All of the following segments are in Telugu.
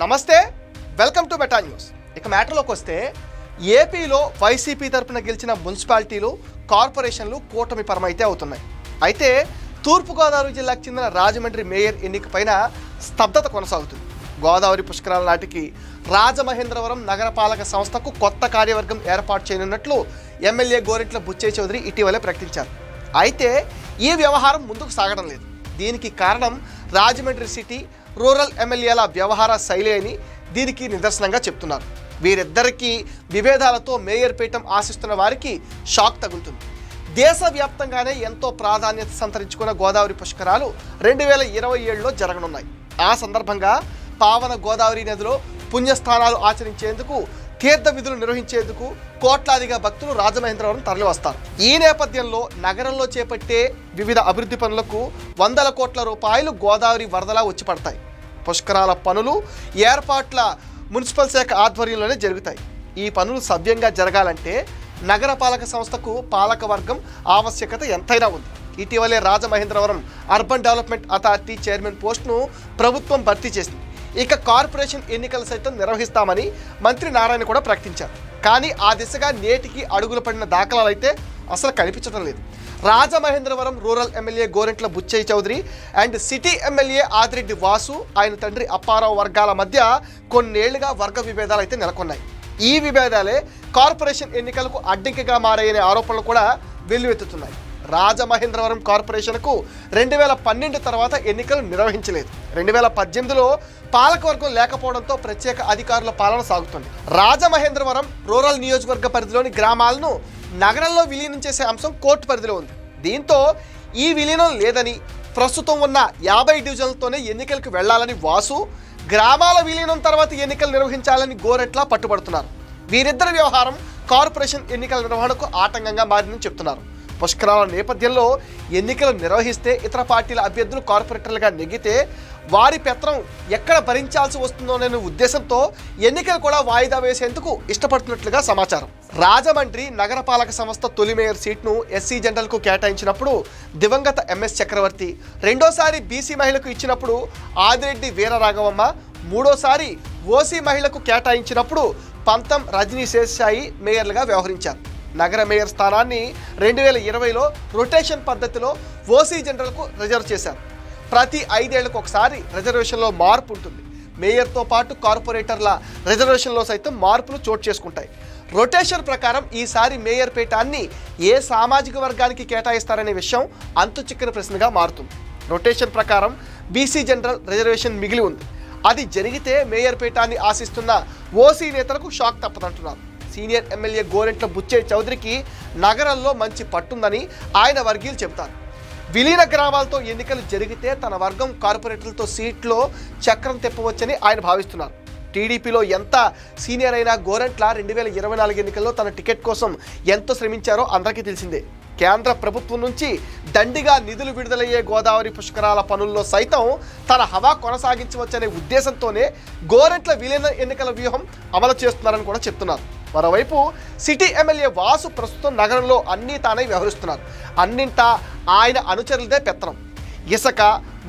నమస్తే, వెల్కమ్ టు మెటా న్యూస్. ఇక మ్యాటర్లోకి వస్తే ఏపీలో వైసీపీ తరపున గెలిచిన మున్సిపాలిటీలు, కార్పొరేషన్లు కూటమి పరమైతే అవుతున్నాయి. అయితే తూర్పుగోదావరి జిల్లాకు చెందిన రాజమండ్రి మేయర్ ఎన్నికపైన స్తబ్దత కొనసాగుతుంది. గోదావరి పుష్కరాల నాటికి రాజమహేంద్రవరం నగరపాలక సంస్థకు కొత్త కార్యవర్గం ఏర్పాటు చేయనున్నట్లు ఎమ్మెల్యే గోరెంట్ల బుచ్చయ్య చౌదరి ఇటీవలే ప్రకటించారు. అయితే ఈ వ్యవహారం ముందుకు సాగడం లేదు. దీనికి కారణం రాజమండ్రి సిటీ, రూరల్ ఎమ్మెల్యేల వ్యవహార శైలి అని దీనికి నిదర్శనంగా చెప్తున్నారు. వీరిద్దరికీ విభేదాలతో మేయర్ పీఠం ఆశిస్తున్న వారికి షాక్ తగులుతుంది. దేశవ్యాప్తంగానే ఎంతో ప్రాధాన్యత సంతరించుకున్న గోదావరి పుష్కరాలు 2027లో జరగనున్నాయి. ఆ సందర్భంగా పావన గోదావరి నదిలో పుణ్యస్థానాలు ఆచరించేందుకు, తీర్థ విధులు నిర్వహించేందుకు కోట్లాదిగా భక్తులు రాజమహేంద్రవరం తరలివస్తారు. ఈ నేపథ్యంలో నగరంలో చేపట్టే వివిధ అభివృద్ధి పనులకు వందల కోట్ల రూపాయలు గోదావరి వరదలా వచ్చి పడతాయి. పుష్కరాల పనులు, ఏర్పాట్ల మున్సిపల్ శాఖ ఆధ్వర్యంలోనే జరుగుతాయి. ఈ పనులు సవ్యంగా జరగాలంటే నగరపాలక సంస్థకు పాలక వర్గం ఆవశ్యకత ఎంతైనా ఉంది. ఇటీవలే Rajamahendravaram urban development authority chairman పోస్టును ప్రభుత్వం భర్తీ చేసింది. ఇక కార్పొరేషన్ ఎన్నికలు సైతం నిర్వహిస్తామని మంత్రి నారాయణ కూడా ప్రకటించారు. కానీ ఆ దిశగా నేటికి అడుగులు పడిన దాఖలాలు అయితే అసలు కనిపించడం లేదు. Rajamahendravaram rural MLA Gorantla Butchaiah Chowdary and city MLA Adireddy Vasu, ఆయన తండ్రి అప్పారావు వర్గాల మధ్య కొన్నేళ్లుగా వర్గ విభేదాలు అయితే నెలకొన్నాయి. ఈ విభేదాలే కార్పొరేషన్ ఎన్నికలకు అడ్డంకిగా మారాయనే ఆరోపణలు కూడా వెల్లువెత్తుతున్నాయి. రాజమహేంద్రవరం కార్పొరేషన్కు 2012 తర్వాత ఎన్నికలు నిర్వహించలేదు. 2018లో పాలకవర్గం లేకపోవడంతో ప్రత్యేక అధికారుల పాలన సాగుతుంది. రాజమహేంద్రవరం రూరల్ నియోజకవర్గ పరిధిలోని గ్రామాలను నగరంలో విలీనం చేసే అంశం కోర్టు పరిధిలో ఉంది. దీంతో ఈ విలీనం లేదని, ప్రస్తుతం ఉన్న 50 డివిజన్లతోనే ఎన్నికలకు వెళ్లాలని వాసు, గ్రామాల విలీనం తర్వాత ఎన్నికలు నిర్వహించాలని గోరెట్ల పట్టుబడుతున్నారు. వీరిద్దరి వ్యవహారం కార్పొరేషన్ ఎన్నికల నిర్వహణకు ఆటంకంగా మారిందని చెప్తున్నారు. పుష్కరాల నేపథ్యంలో ఎన్నికలు నిర్వహిస్తే ఇతర పార్టీల అభ్యర్థులు కార్పొరేటర్లుగా నెగ్గితే వారి పెత్తనం ఎక్కడ భరించాల్సి వస్తుందోనే ఉద్దేశంతో ఎన్నికలు కూడా వాయిదా వేసేందుకు ఇష్టపడుతున్నట్లుగా సమాచారం. రాజమండ్రి నగరపాలక సంస్థ తొలి మేయర్ సీట్ను ఎస్సీ జనరల్కు కేటాయించినప్పుడు దివంగత ఎంఎస్ చక్రవర్తి, రెండోసారి బీసీ మహిళకు ఇచ్చినప్పుడు ఆదిరెడ్డి వీరరాఘవమ్మ, మూడోసారి ఓసీ మహిళకు కేటాయించినప్పుడు పంతం రజనీ శేషాయి మేయర్లుగా వ్యవహరించారు. నగర మేయర్ స్థానాన్ని 2020లో రొటేషన్ పద్ధతిలో ఓసీ జనరల్కు రిజర్వ్ చేశారు. ప్రతి 5 ఏళ్లకు ఒకసారి రిజర్వేషన్లో మార్పు ఉంటుంది. మేయర్తో పాటు కార్పొరేటర్ల రిజర్వేషన్లో సైతం మార్పులు చోటు చేసుకుంటాయి. రొటేషన్ ప్రకారం ఈసారి మేయర్ పీఠాన్ని ఏ సామాజిక వర్గానికి కేటాయిస్తారనే విషయం అంతు చిక్కని ప్రశ్నగా మారుతుంది. రొటేషన్ ప్రకారం బీసీ జనరల్ రిజర్వేషన్ మిగిలి ఉంది. అది జరిగితే మేయర్ పీఠాన్ని ఆశిస్తున్న ఓసీ నేతలకు షాక్ తప్పదంటున్నారు. సీనియర్ ఎమ్మెల్యే గోరెంట్ల బుచ్చయ్య చౌదరికి నగరంలో మంచి పట్టుందని ఆయన వర్గీయులు చెబుతారు. విలీన గ్రామాలతో ఎన్నికలు జరిగితే తన వర్గం కార్పొరేటర్లతో సీట్లో చక్రం తిప్పవచ్చని ఆయన భావిస్తున్నారు. టీడీపీలో ఎంత సీనియర్ అయినా గోరెంట్ల 2024 ఎన్నికల్లో తన టికెట్ కోసం ఎంతో శ్రమించారో అందరికీ తెలిసిందే. కేంద్ర ప్రభుత్వం నుంచి దండిగా నిధులు విడుదలయ్యే గోదావరి పుష్కరాల పనుల్లో సైతం తన హవా కొనసాగించవచ్చనే ఉద్దేశంతోనే గోరెంట్ల విలీన ఎన్నికల వ్యూహం అమలు చేస్తున్నారని కూడా చెప్తున్నారు. మరోవైపు సిటీ ఎమ్మెల్యే వాసు ప్రస్తుతం నగరంలో అన్నీ తానై వ్యవహరిస్తున్నారు. అన్నింటా ఆయన అనుచరులదే పెత్తనం. ఇసుక,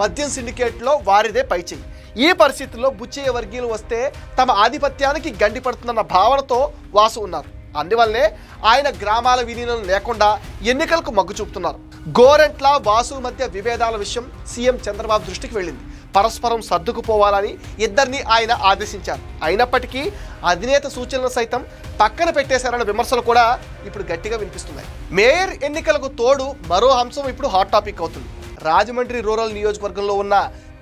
మద్యం సిండికేట్లో వారిదే పైచేయి. ఈ పరిస్థితుల్లో బుచ్చయ్య వర్గీయులు వస్తే తమ ఆధిపత్యానికి గండిపడుతుందన్న భావనతో వాసు ఉన్నారు. అందువల్లే ఆయన గ్రామాల విలీనం లేకుండా ఎన్నికలకు మొగ్గు చూపుతున్నారు. గోరెంట్ల వాసు మధ్య విభేదాల విషయం సీఎం చంద్రబాబు దృష్టికి వెళ్ళింది. పరస్పరం సర్దుకుపోవాలని ఇద్దరిని ఆయన ఆదేశించారు. అయినప్పటికీ అధినేత సూచనలు సైతం పక్కన పెట్టేశారన్న విమర్శలు కూడా ఇప్పుడు గట్టిగా వినిపిస్తున్నాయి. మేయర్ ఎన్నికలకు తోడు మరో అంశం ఇప్పుడు హాట్ టాపిక్ అవుతుంది. రాజమండ్రి రూరల్ నియోజకవర్గంలో ఉన్న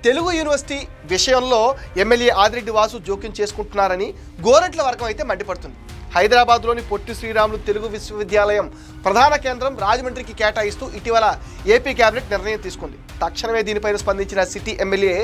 తెలుగు యూనివర్సిటీ విషయంలో ఎమ్మెల్యే ఆదిరెడ్డి వాసు జోక్యం చేసుకుంటున్నారని గోరెంట్ల వర్గం అయితే మండిపడుతుంది. హైదరాబాద్లోని పొట్టి శ్రీరాములు తెలుగు విశ్వవిద్యాలయం ప్రధాన కేంద్రం రాజమండ్రికి కేటాయిస్తూ ఇటీవల ఏపీ కేబినెట్ నిర్ణయం తీసుకుంది. తక్షణమే దీనిపైన స్పందించిన సిటీ ఎమ్మెల్యే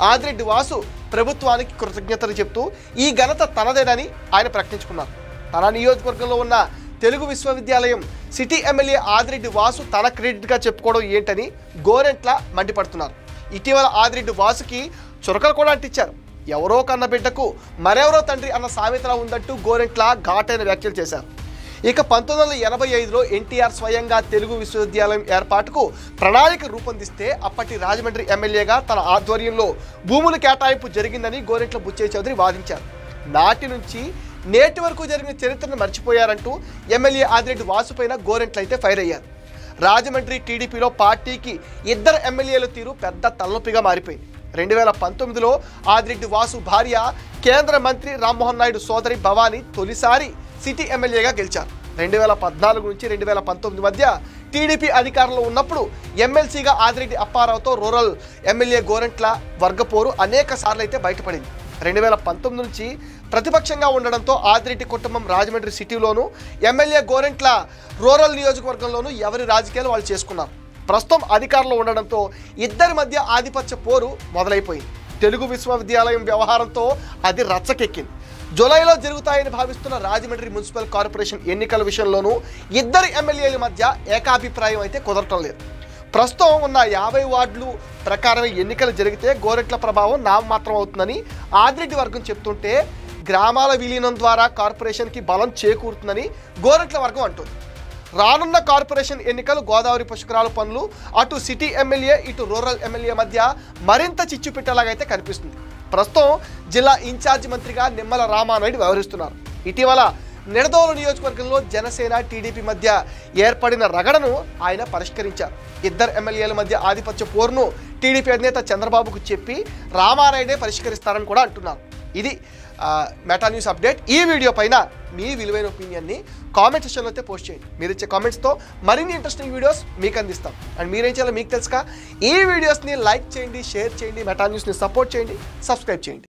ఆదిరెడ్డి వాసు ప్రభుత్వానికి కృతజ్ఞతలు చెప్తూ ఈ ఘనత తనదేనని ఆయన ప్రకటించుకున్నారు. తన నియోజకవర్గంలో ఉన్న తెలుగు విశ్వవిద్యాలయం సిటీ ఎమ్మెల్యే ఆదిరెడ్డి వాసు తన క్రెడిట్గా చెప్పుకోవడం ఏంటని గోరెంట్ల మండిపడుతున్నారు. ఇటీవల ఆదిరెడ్డి వాసుకి చురకలు కూడా అంటించారు. ఎవరో కన్న బిడ్డకు మరెవరో తండ్రి అన్న సామెతలా ఉందంటూ గోరెంట్ల ఘాటైన వ్యాఖ్యలు చేశారు. ఇక 1985లో ఎన్టీఆర్ స్వయంగా తెలుగు విశ్వవిద్యాలయం ఏర్పాటుకు ప్రణాళిక రూపొందిస్తే అప్పటి రాజమండ్రి ఎమ్మెల్యేగా తన ఆధ్వర్యంలో భూముల కేటాయింపు జరిగిందని గోరెంట్ల బుచ్చయ్య చౌదరి వాదించారు. నాటి నుంచి నేటి వరకు జరిగిన చరిత్రను మర్చిపోయారంటూ ఎమ్మెల్యే ఆదిరెడ్డి వాసుపైన గోరెంట్ల అయితే ఫైర్ అయ్యారు. రాజమండ్రి టీడీపీలో పార్టీకి ఇద్దరు ఎమ్మెల్యేల తీరు పెద్ద తలనొప్పిగా మారిపోయింది. 2019లో ఆదిరెడ్డి వాసు భార్య కేంద్ర మంత్రి రామ్మోహన్ నాయుడు సోదరి భవానీ తొలిసారి సిటీ ఎమ్మెల్యేగా గెలిచారు. 2014 నుంచి 2019 మధ్య టీడీపీ అధికారంలో ఉన్నప్పుడు ఎమ్మెల్సీగా ఆదిరెడ్డి అప్పారావుతో రూరల్ ఎమ్మెల్యే గోరెంట్ల వర్గపోరు అనేక సార్లు అయితే బయటపడింది. 2019 నుంచి ప్రతిపక్షంగా ఉండడంతో ఆదిరెడ్డి కుటుంబం రాజమండ్రి సిటీలోను, ఎమ్మెల్యే గోరెంట్ల రూరల్ నియోజకవర్గంలోనూ ఎవరి రాజకీయాలు వాళ్ళు చేసుకున్నారు. ప్రస్తుతం అధికారంలో ఉండడంతో ఇద్దరి మధ్య ఆధిపత్య పోరు మొదలైపోయింది. తెలుగు విశ్వవిద్యాలయం వ్యవహారంతో అది రచ్చకెక్కింది. జూలైలో జరుగుతాయని భావిస్తున్న రాజమండ్రి మున్సిపల్ కార్పొరేషన్ ఎన్నికల విషయంలోనూ ఇద్దరు ఎమ్మెల్యేల మధ్య ఏకాభిప్రాయం అయితే కుదరటం లేదు. ప్రస్తుతం ఉన్న 50 వార్డులు ప్రకారం ఎన్నికలు జరిగితే గోరెంట్ల ప్రభావం నామమాత్రం అవుతుందని ఆదిరెడ్డి వర్గం చెప్తుంటే, గ్రామాల విలీనం ద్వారా కార్పొరేషన్కి బలం చేకూరుతుందని గోరెంట్ల వర్గం అంటుంది. రానున్న కార్పొరేషన్ ఎన్నికలు గోదావరి పుష్కరాల పనులు అటు సిటీ ఎమ్మెల్యే ఇటు రూరల్ ఎమ్మెల్యే మధ్య మరింత చిచ్చు పెట్టేలాగైతే కనిపిస్తుంది. ప్రస్తుతం జిల్లా ఇన్ఛార్జి మంత్రిగా నిమ్మల రామానాయుడు వ్యవహరిస్తున్నారు. ఇటీవల నిడదవోలు నియోజకవర్గంలో జనసేన టీడీపీ మధ్య ఏర్పడిన రగడను ఆయన పరిష్కరించారు. ఇద్దరు ఎమ్మెల్యేల మధ్య ఆధిపత్య పోరును టీడీపీ అధినేత చంద్రబాబుకు చెప్పి రామానాయుడే పరిష్కరిస్తారని కూడా అంటున్నారు. ఇది మెటా న్యూస్ అప్డేట్. ఈ వీడియో పైన మీ విలువైన ఒపీనియన్ని కామెంట్ సెక్షన్లో అయితే పోస్ట్ చేయండి. మీరు ఇచ్చే కామెంట్స్తో మరిన్ని ఇంట్రెస్టింగ్ వీడియోస్ మీకు అందిస్తాం. అండ్ మీరేం చేయాలో మీకు తెలుసుగా, ఈ వీడియోస్ని లైక్ చేయండి, షేర్ చేయండి, మెటా న్యూస్ని సపోర్ట్ చేయండి, సబ్స్క్రైబ్ చేయండి.